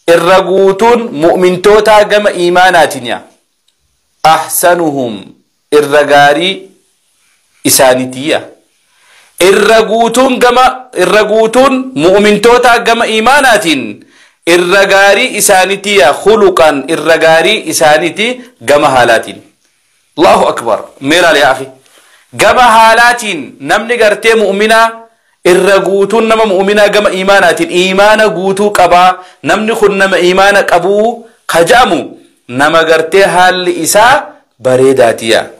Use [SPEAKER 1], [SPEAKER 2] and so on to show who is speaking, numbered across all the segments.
[SPEAKER 1] الرجوتون مؤمن توتا جم إيماناتنا أحسنهم الرجاري إسانتية الرجوتون مؤمن توتا جم إيمانات الرجاري إسانتية خلقا الرجاري إسانتي جم حالات الله أكبر ميرا يا أخي جم حالات نمني قرتي مؤمنا الرجوتون نم مؤمنا جم إيمانات إيمان جوتو كبا نمني خن نم إيمان كبو خجامو نم قرتي حال إسا بريداتيا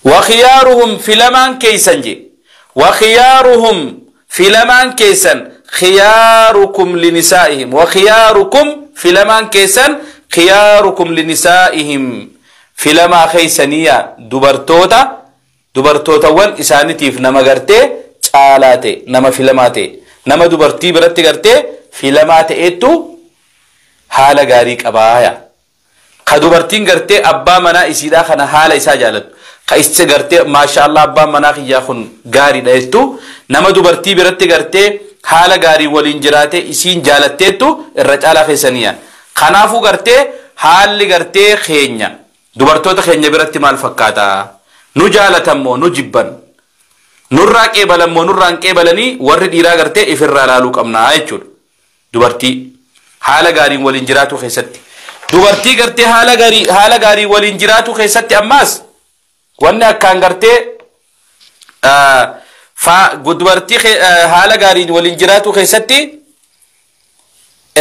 [SPEAKER 1] وخيارهم في لمان كيسنجي وخيارهم في لمان كيسن خياركم لنسائهم وخياركم في لمان كيسن خياركم لنسائهم في لما خيسنية دبرتوتا وان إسانتي في نما غرتي چالاتي نما في لماتي نما دبرتي برتي غرتي في لماتي اتو حال غاريك أبايا خدبرتين غرتي أبا منا إسيدا خنا حال إسا جالت خايست غرتي ما شاء الله أبا منا خياخن غاري دايتو نما دبرتي برتي غرتي حال غاري والإنجراتي إسين جالتيتو الرجالة خيسانية خنافو غرتي حال غرتي خينيا دبرتوتا خينيا برتي مال فكاتا نجالتمو نجبن نراك إبلمو نرانك إبلني ورد إيرا غرتي إفرّا لالوك أمنا آيچول دبرتي حال غاري والإنجراتو خيستي دبرتي غرتي حال غاري والإنجراتو خيستي أماس وانا كان غرتي دبرتي حال غاري والإنجراتو خيستي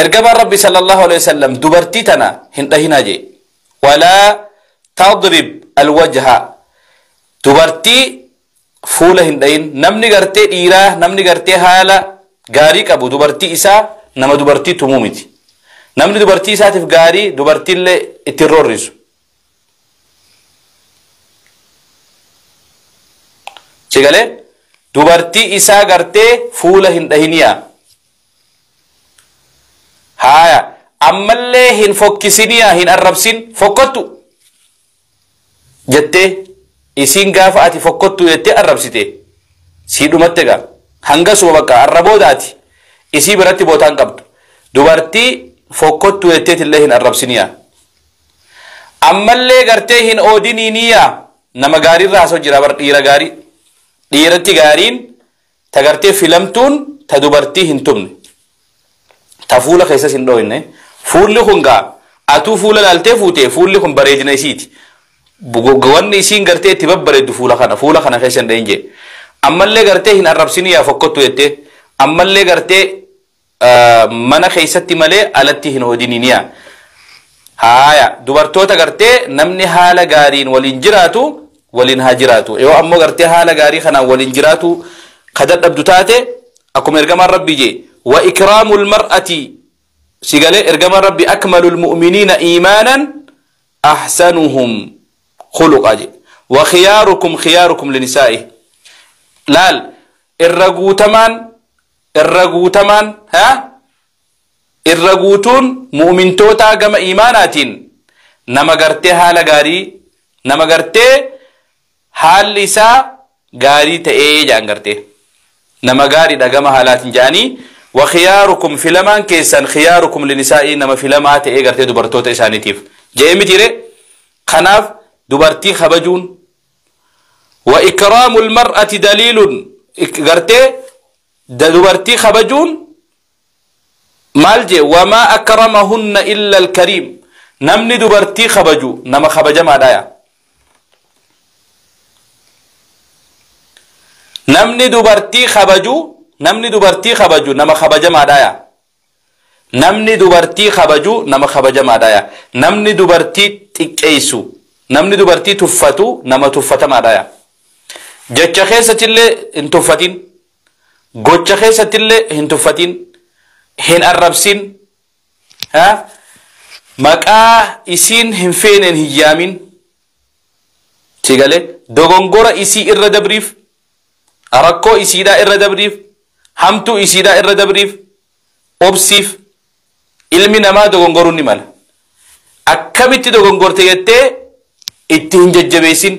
[SPEAKER 1] ارقب ربي صلى الله عليه وسلم دبرتي تنا هنا جي ولا تضرب الوجه دبرتي فوله هندين نمني غرتي إيرا نمني غرتي حالا غاري كابو دبرتي إسا نما دبرتي تمومتي نمني دبرتي إسا تف غاري دبرتي اللي اتروريسو چگلے دبرتي إسا غرتي فوله هندهنيا هايا أمالي هن فوكسينيا هن الربسين فوكتو جتة إسين غافة أتي فوكتو جتة الربسيتي سيدو متغا هنگا سوبكا الربو داتي إسي براتي بوتان قبض دبرتي فوكتو جتة اللي هن الربسينيا أمالي غرتي هن أودينينيا نما غاري راسو جرابر ديرا غاري ديرتي غارين تغرتي فيلمتون تدبرتي هن تمني تفولا خيسا سندو إنه فولي خونغا أتو فولا لالتي فوتي فولي خون بريجنا يسيتي بغوان نيسين غرتي تباب بريد فولا خنا خيسا ندينجي أما اللي غرتي هن الربسيني يا فكتو يتي أما اللي غرتي منا خيسا تمالي ألتي هن ودينينيا هايا دوبرتوتا غرتي نمني حالا غارين والإنجراتو والإنهاجراتو يو أمو غرتي حالا غاري خنا والإنجراتو خدت أبدوتاتي أكم إرقام ربي جي وإكرام المرأة سيقال إرقام ربي أكمل المؤمنين إيمانا أحسنهم خلقا وخياركم خياركم لنسائه لال الرقوتمان ها الرقوتون مؤمن توتا قم إيمانات نما قرتي حال غاري نما قرتي حال لسا غاري تأي جان قرتي نما غاري دا قم حالات جاني وخياركم في لمان كيسان خياركم لنسائه نما في لما تأي قرتي دبرتوتا إسانيتيف جاي متيري خناف دبرتي خبجون وإكرام المرأة دليل قرتي دبرتي خبجون مالجي وما أكرمهن إلا الكريم نمني دبرتي خبجو نما خبج ما دايا نمني دبرتي خبجو نما خبج ما دايا نمني دبرتي خبجو نما خبج ما دايا نمني دبرتي تكيسو نمني دبرتي تفتو نما تفت ما دايا جچ خيسة اللي انتفتين غوچ خيسة اللي انتفتين هن الربسين ها مقا اسين هنفين هيامين تيغالي دوغونغورا اسي الردبريف أركو اسيدا الردبريف همتو اسيدا الردبريف أبسيف علمي نما دوغونغورو نمال أكامتي دوغونغور تيغتي اتهن ججبسين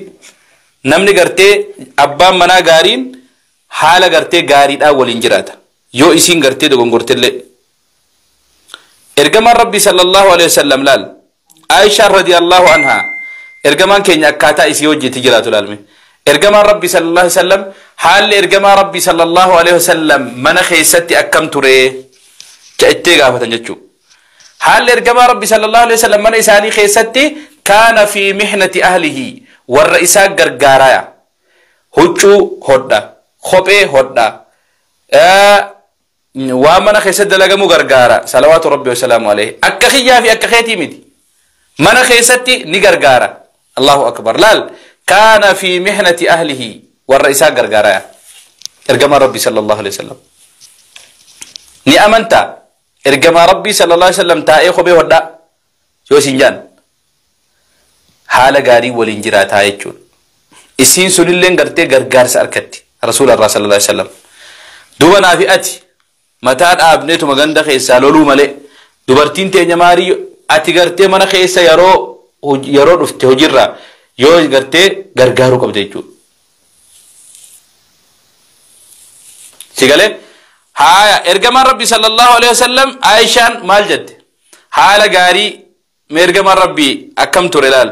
[SPEAKER 1] نمني غرتي أبا منا غارين حالا غرتي غاري دا والانجراتا يو اسين غرتي دوغونغور تلي إرجما ربي صلى الله عليه وسلم لال عائشة رضي الله عنها إرجما كينيا كاتا إسيوجي تجرات العلم إرجما ربي صلى الله عليه وسلم حال إرجما ربي صلى الله عليه وسلم من خيستي أكم تري كأتيجا فتنجتشو حال إرجما ربي صلى الله عليه وسلم من إساني خيستي كان في محنة أهله والرئيسات غرغارايا هجو هودا خبئ هودا وامنا خيسد لغمو غرغارا صلوات ربي وسلامه عليه أكخيا في أكخيتي مدي من خيستي نغرغارا الله أكبر لال كان في محنة أهله والرئيسات غرغارايا إرجما ربي صلى الله عليه وسلم ni amanta ergama rabbi sallallahu alaihi wasallam taa'ee kophee hodhaa yoo isin jaan haala gaarii waliin jiraataa jechuudha. Isiin sunillee gartee gargaarsa harkatti rasuularraa sallallahu alaihi wasallam duba naa fi ati mataa dhaabneetuma ganda keessaa loluu malee dubartiin teenya maarii ati gartee mana keessa yeroo dhufte hojiirraa yoo gartee gargaaruu qabda jechuudha. Sigalee هايا إرجما ربي صلى الله عليه وسلم عائشان مالجد حال غاري ميرجما ربي أكم ترلال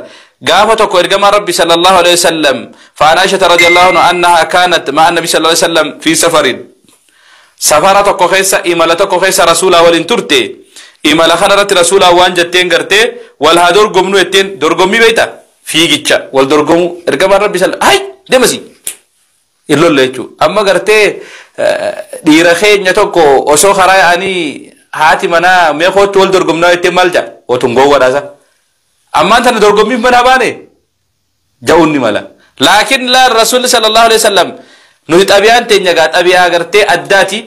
[SPEAKER 1] قافتك إرجما ربي صلى الله عليه وسلم فعن عائشة رضي الله عنها أنها كانت مع النبي صلى الله عليه وسلم في سفر سفرتك خيسة إمالتك خيسة رسولا ولن ترتي إمال خنرت رسولا وان جتين قرتي والهادور قمنو يتين دور قمي بيتا في جيتشا والدور قمو إرجما ربي صلى الله عليه وسلم هاي دمسي إلو الليتشو أما قرتي dhiira keenya tokko osoo karaa yaa'anii haati manaa mee kootti wal dorgomnaa jettee maal jedha otun gowwadhaasa ammaan tana dorgommiif mana baane ja'uun ni mala laakiin laan rasuulli sallallahu alaihi wasallam nuti xabiyaan teenya gaa xabiyaa gartee addaati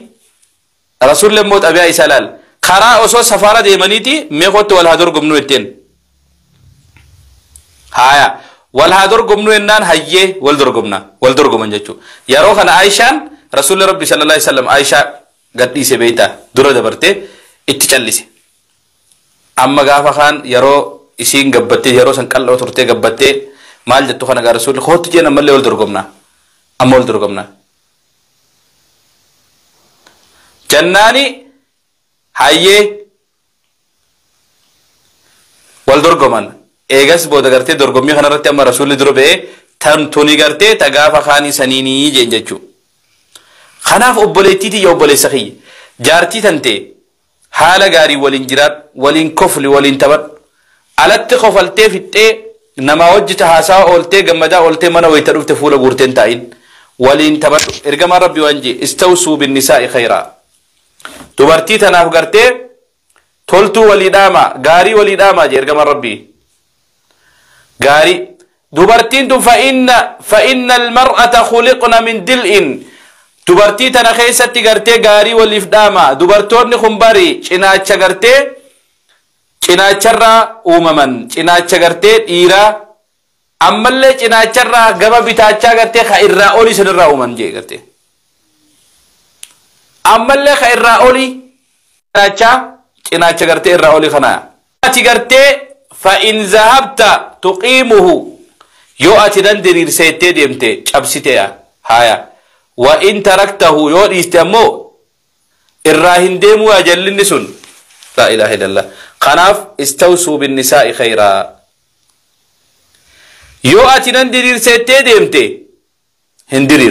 [SPEAKER 1] rasuulli immoo xabiyaa isa laal karaa osoo safara deemaniiti mee kootti wal haa dorgomnu jetteen haaya wal haa dorgomnu jennaan hayyee wal dorgoman jechuudha yeroo kana Aayishaan رسول ربي صلى الله عليه وسلم عائشة قد إيسي بيتا درو دبرتي اتشاليسي أما غافا خان يرو إسين قبتي يرو سنقل لو ترتي قبتي مال جتو خانا رسول خوت جينا ملي والدرقمنا أما والدرقمنا جناني حيي والدرقمان إيغاس بودا قرتي درقمي خانا رتي أما رسول درو بي توني قرتي تغافا خاني سنيني جنججو خناف أبوليتي يا أبولي سخي جارتي تنتي حالة غاري ولين جرات ولين كفل ولين تبر على التخفلتي في التي نما وجت هاسا أولتي جمدا أولتي منا ويتروف تفول غورتين تاين ولين تبر إرجع ربي وانجي استوصوا بالنساء خيرا تبرتي تناف غرتي تولتو وليداما غاري وليداما جي إرجع ربي غاري دبرتين فإن المرأة خلقنا من دلء dubartii tana keessatti gartee gaarii waliif dhaama dubartoonni khumbarii cinaacha gartee cinaacharraa uumaman cinaacha gartee dhiiraa ammallee cinaacharraa gaba bitaachaa gartee ka irraa olii sanirraa uuman jee gartee ammallee ka irraa olii cinaacha gartee irraa olii kana ati gartee fa in zahabta tuqiimuhu yoo ati dan diriirseettee deemte cabsitee haaya وإن تركته يود يستمو الراهن ديمو أجل النسون لا إله إلا الله خناف استوصوا بالنساء خيرا يو أتنا ندير سيتي ديمتي هندير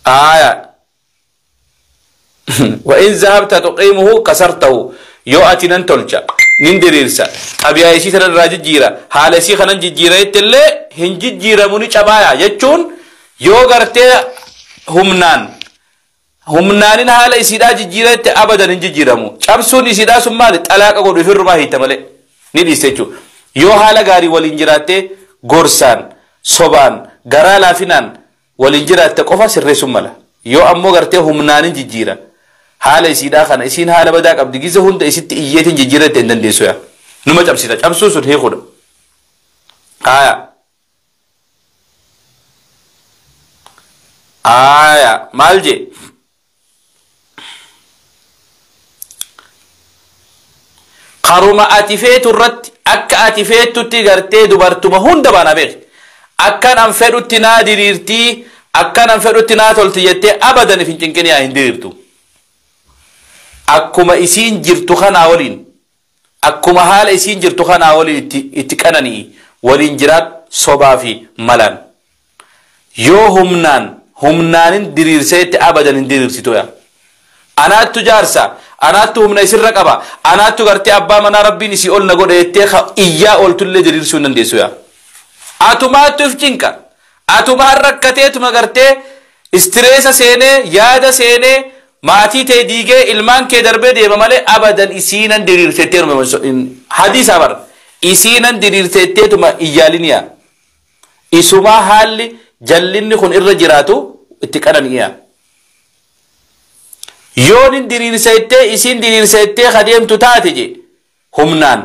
[SPEAKER 1] آية وإن ذهبت تقيمه كسرته يو أتنا نتولجا ننديرسا أبي أيشي ترى الراجل جيرا حال أيشي خنان جيرا يتلي هنجي جيرا مني شبايا يجون يو غرتي humnaanin haala isiidhaa jijjiirratti abadan hin jijjiiramu cabsuun isiidhaa sun maali xalaaqa godhu ifirrumaa hiita malee ni dhiiste jechuudha yoo haala gaarii waliin jiraatte gorsaan sobaan garaa laafinaan waliin jiraatte qofa sirreessuun mala yoo ammoo gartee humnaanin jijjiira haala isiidhaa kana isiin haala badaa qabdi giza hunda isitti iyyeetiin jijjiirratti hin dandeessu yaa numa cabsita cabsuun sun hiikudha haaya مالجي قروما أتفيت الرت أك أتفيت تجارتي دبرتما هند بانا بير أكان أنفرو تنا ديرتي أكان أنفرو تنا تلتيجتي أبدا في جنكني هنديرتو akkuma isiin jirtu kanaa waliin akkuma haala isiin jirtu kanaa waliin itti qananii waliin jiraat sobaa fi malaan yoo humnaanin diriirseetti abadan hin diriirsitu yaa anaattu jaarsa anaattu humna isirra qaba anaattu gartee abbaa manaa rabbiin isii ol na godhe jettee iyyaa oltullee diriirsuu hin dandeessu yaa atumaattu if cinqa atumaan rakkateetuma gartee istireesa seenee yaada seenee maatii ta'e diigee ilmaan kee darbee deema malee abadan isiinan diriirsetteetuma hadiisa bar isiinan diriirsetteetuma iyyaaliniyaa isumaa haalli jallinni kun irra jiraatu itti qananiyaa yoonin diriirsettee isiin diriirsettee kadeemtu taate je humnaan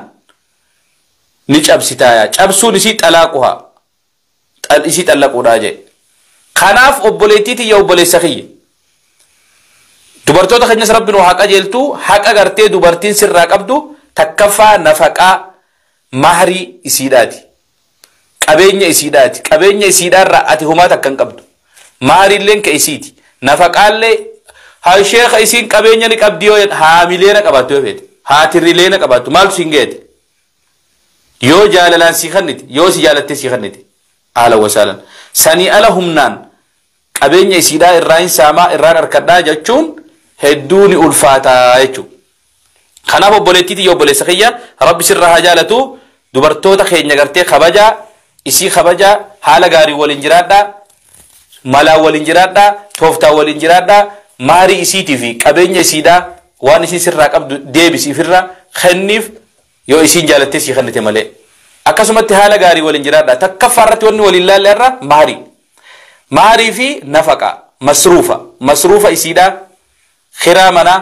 [SPEAKER 1] ni cabsitaaya cabsuun isii xalaaquha isii xallaquudha je kanaaf obboleettiiti yaa obboleessa kiyya dubartoota keenyas rabbiin waa qajeeltu haqa gartee dubartiin sirraa qabdu takkaffaa nafaqaa mahrii isiidhaati qabeenya isiidhaarraa ati humaa takkan qabdu mahriilleen ka isiiti nafaqaallee haa sheekha isiin qabeenya ni qabdi yoo haamileena qabaattu yoo feete haatirrileena qabaattu maaltu siin geete yoo jaalalaan sii kanniti yoo si jaalattee sii kanniti haala wasaalan sanii ala humnaan qabeenya isiidhaa irraa hin saamaa irraan harkadhaa jechuun hedduu ni ulfaataa jechuudha. Kanaaf obboleettiitii yoo obboleessa kiyya rabbi sirraa haa jaalatu dubartoota keenya gartee kabajaa isii kabajaa haala gaarii waliin jiraadhaa malaa waliin jiraadhaa tooftaa waliin jiraadhaa maarii isiitii fi qabeenya isiidhaa waan isii sirraa qabdu deebisiifirra kenniif yoo isiin jaalattee sii kennite malee. Akkasumatti haala gaarii waliin jiraadhaa takkaffaa irratti wanni waliin laalle irra maarii fi nafaqa masruufa isiidhaa khiraa manaa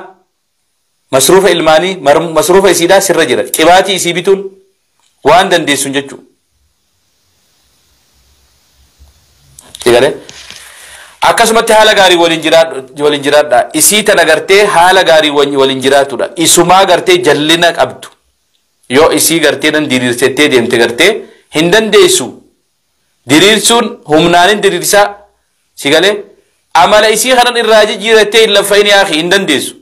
[SPEAKER 1] masruufa ilmaanii masruufa isiidhaa sirra jira qibaatii isii bituun waan dandeessuun jechuudha. Akkasumatti haala gaarii waliin jiraadhaa isii tana gartee haala gaarii waliin jiraatudha isumaa gartee jallina qabdu yoo isii gartee nan diriirsettee deemte gartee hin dandeessu diriirsuun humnaanin diriirsaa si galee amala isii kanan irraa jijjiirattee hin laffa'in yaa hin dandeessu.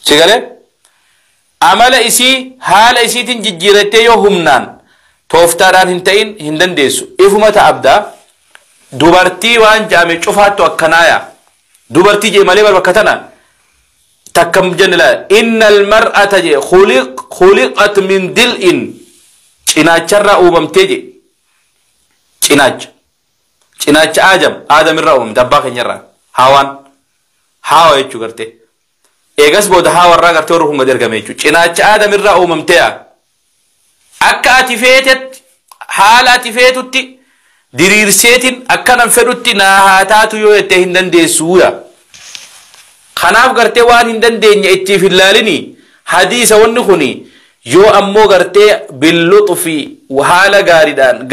[SPEAKER 1] Si galee amala isii haala isiitiin jijjiirattee yoo humnaan tooftaadhaan hin ta'in hin dandeessu ifuma ta'abdaa dubartii waan jaame cufaattu akkanaaya dubartii jee malee bakka tana takkam jennila innal mar'ata je khuliqat min dil'in cinaacharraa uumamtee je cinaacha aadamirraa uumamte abbaa keenyarraa haawa jechuu gartee eegas booda haawarraa gartee warra humna ergame jechuu cinaacha aadamirraa uumamtee akka ati feetetti haala ati feetutti diriirseetiin akkanan fedhutti naa haa taatu yoo jettee hin dandeessuuya. Kanaaf gartee waan hin dandeenye ittiif hin laalini hadiisa wanni kuni yoo ammoo gartee billuxu fi haala gaariidhaan